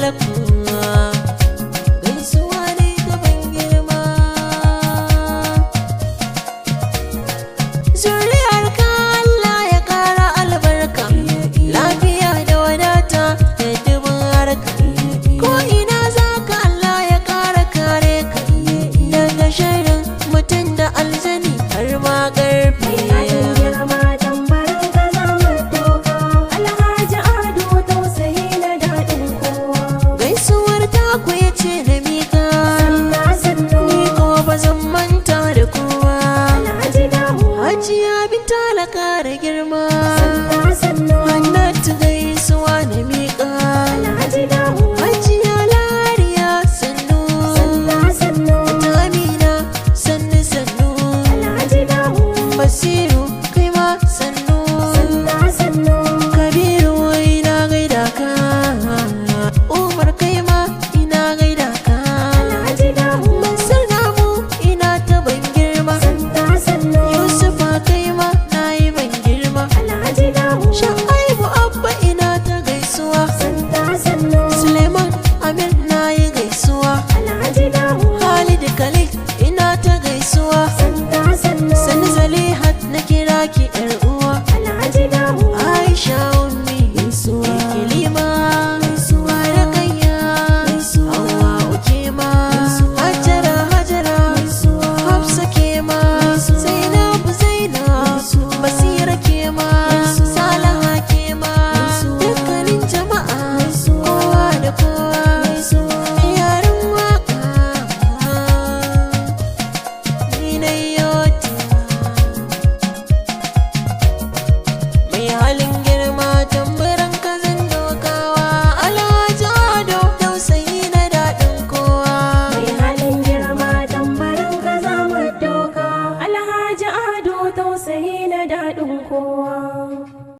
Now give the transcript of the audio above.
malaku gaisuwa ne ta ban girma. Zuriyar ka Allah ya ƙara albarka, lafiya da wadata da dubin harka. Ko ina za ka Allah ya ƙara kare ka daga sharrin mutum da aljani har ma ƙarfi. Gaisuwar taku ya ce na mika, ni ko ba zan manta da kowa. Hajiya bin talaka da girma, Hannatu gaisuwa na mika. Hajiya Lariya sannu, ta Amina sannu sannu. Basiru kai ma sannu, Kabiru ina gaida ka. Umar kai ma ina gaida ka. Mansur namu ina ta ban girma, Yusufa kai ma na yi ban girma. Sha'aibu Abba ina ta gaisuwa, Suleiman Amir na yi gaisuwa. Khalid Khalid ina ta gaisuwa, Sani Zalihat na kira ki 'yar uwa. Aisha